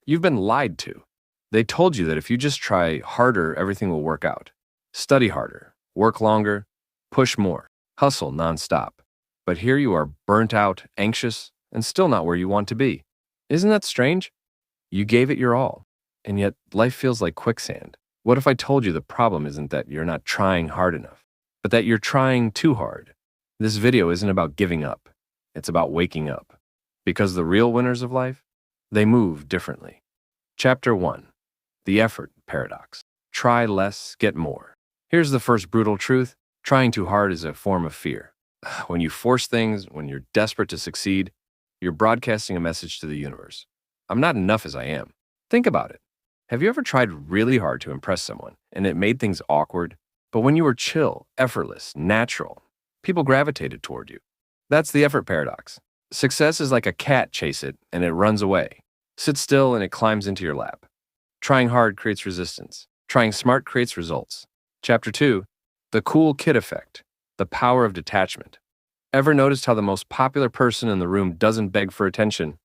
You've been lied to. They told you that if you just try harder, everything will work out. Study harder, work longer, push more, hustle nonstop. But here you are burnt out, anxious, and still not where you want to be. Isn't that strange? You gave it your all, and yet life feels like quicksand. What if I told you the problem isn't that you're not trying hard enough, but that you're trying too hard? This video isn't about giving up. It's about waking up. Because the real winners of life, they move differently. Chapter 1. The Effort Paradox. Try less, get more. Here's the first brutal truth. Trying too hard is a form of fear. When you force things, when you're desperate to succeed, you're broadcasting a message to the universe. I'm not enough as I am. Think about it. Have you ever tried really hard to impress someone and it made things awkward? But when you were chill, effortless, natural, people gravitated toward you. That's the effort paradox. Success is like a cat. Chase it and it runs away. Sit still and it climbs into your lap. Trying hard creates resistance. Trying smart creates results. Chapter 2. The cool kid effect. The power of detachment. Ever noticed how the most popular person in the room doesn't beg for attention?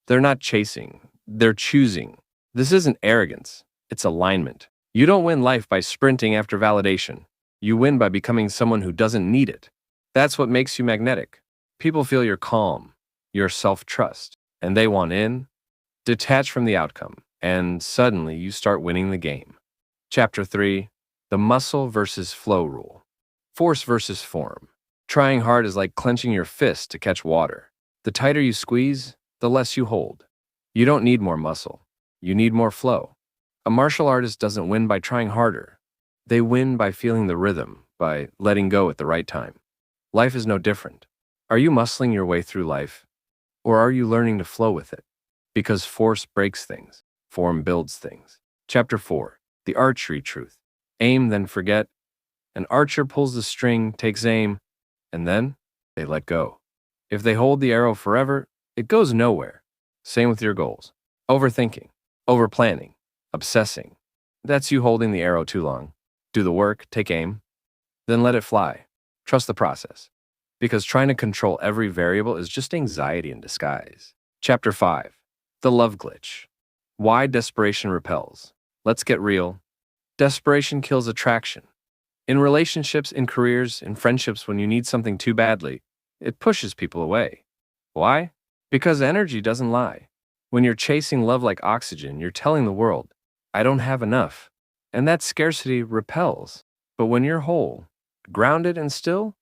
They're not chasing. They're choosing. This isn't arrogance. It's alignment. You don't win life by sprinting after validation. You win by becoming someone who doesn't need it. That's what makes you magnetic. People feel your calm, your self-trust, and they want in. Detach from the outcome, and suddenly you start winning the game. Chapter 3. The muscle versus flow rule. Force versus form. Trying hard is like clenching your fist to catch water. The tighter you squeeze, the less you hold. You don't need more muscle. You need more flow. A martial artist doesn't win by trying harder. They win by feeling the rhythm, by letting go at the right time. Life is no different. Are you muscling your way through life, or are you learning to flow with it? Because force breaks things, form builds things. Chapter 4. The archery truth. Aim, then forget. An archer pulls the string, takes aim, and then they let go. If they hold the arrow forever, it goes nowhere. Same with your goals. Overthinking, overplanning, obsessing. That's you holding the arrow too long. Do the work, take aim, then let it fly. Trust the process. Because trying to control every variable is just anxiety in disguise. Chapter 5. The love glitch. Why desperation repels. Let's get real. Desperation kills attraction. In relationships, in careers, in friendships, when you need something too badly, it pushes people away. Why? Because energy doesn't lie. When you're chasing love like oxygen, you're telling the world, I don't have enough. And that scarcity repels. But when you're whole, grounded and still,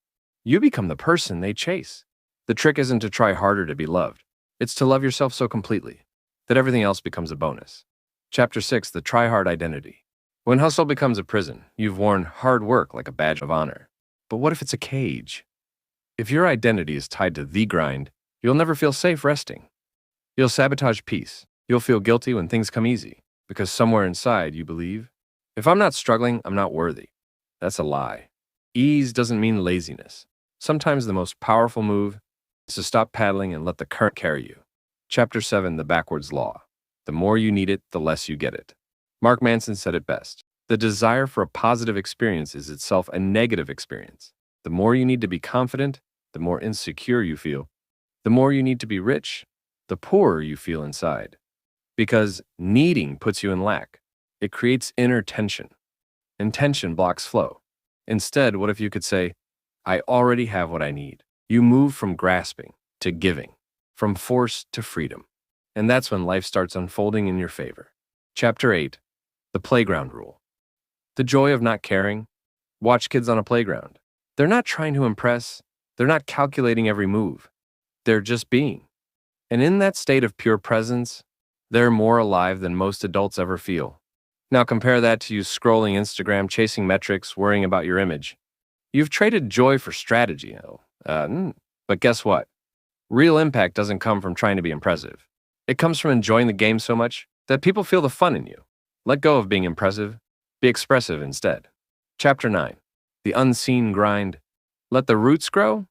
you become the person they chase. The trick isn't to try harder to be loved. It's to love yourself so completely that everything else becomes a bonus. Chapter 6. The try-hard identity. When hustle becomes a prison, you've worn hard work like a badge of honor. But what if it's a cage? If your identity is tied to the grind, you'll never feel safe resting. You'll sabotage peace. You'll feel guilty when things come easy, because somewhere inside you believe, if I'm not struggling, I'm not worthy. That's a lie. Ease doesn't mean laziness. Sometimes the most powerful move is to stop paddling and let the current carry you. Chapter 7. The backwards law. The more you need it, the less you get it. Mark Manson said it best. The desire for a positive experience is itself a negative experience. The more you need to be confident, the more insecure you feel. The more you need to be rich, the poorer you feel inside. Because needing puts you in lack. It creates inner tension. And tension blocks flow. Instead, what if you could say, I already have what I need. You move from grasping to giving, from force to freedom. And that's when life starts unfolding in your favor. Chapter 8. The playground rule. The joy of not caring. Watch kids on a playground. They're not trying to impress. They're not calculating every move. They're just being. And in that state of pure presence, they're more alive than most adults ever feel. Now compare that to you scrolling Instagram, chasing metrics, worrying about your image. You've traded joy for strategy. But guess what? Real impact doesn't come from trying to be impressive. It comes from enjoying the game so much that people feel the fun in you. Let go of being impressive. Be expressive instead. Chapter 9. The unseen grind. Let the roots grow.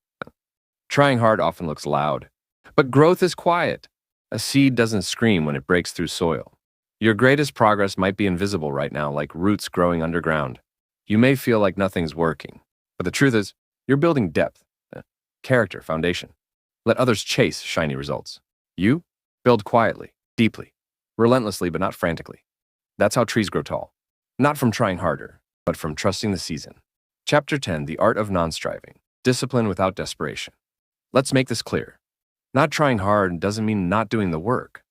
Trying hard often looks loud, but growth is quiet. A seed doesn't scream when it breaks through soil. Your greatest progress might be invisible right now, like roots growing underground. You may feel like nothing's working, but the truth is, you're building depth, character, foundation. Let others chase shiny results. You build quietly, deeply. relentlessly but not frantically. That's how trees grow tall. Not from trying harder, but from trusting the season. Chapter 10, The Art of Nonstriving, Discipline Without Desperation. Let's make this clear. Not trying hard doesn't mean not doing the work.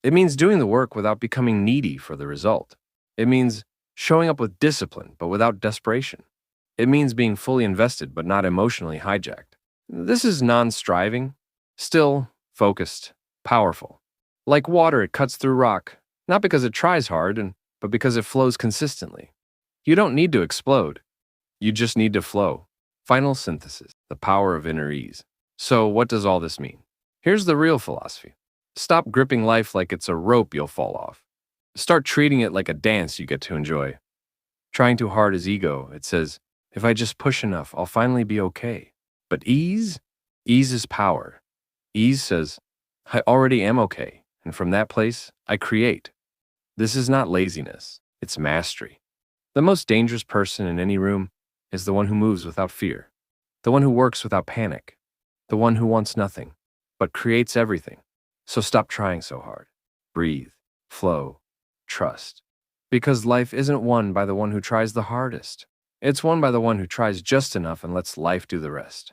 It means doing the work without becoming needy for the result. It means showing up with discipline, but without desperation. It means being fully invested, but not emotionally hijacked. This is non-striving, still, focused, powerful. Like water, it cuts through rock, not because it tries hard, but because it flows consistently. You don't need to explode. You just need to flow. Final synthesis, the power of inner ease. So what does all this mean? Here's the real philosophy. Stop gripping life like it's a rope you'll fall off. Start treating it like a dance you get to enjoy. Trying too hard is ego. It says, if I just push enough, I'll finally be okay. But ease? Ease is power. Ease says, I already am okay, and from that place, I create. This is not laziness, it's mastery. The most dangerous person in any room is the one who moves without fear, the one who works without panic, the one who wants nothing, but creates everything. So stop trying so hard. Breathe, flow, trust. Because life isn't won by the one who tries the hardest. It's won by the one who tries just enough and lets life do the rest.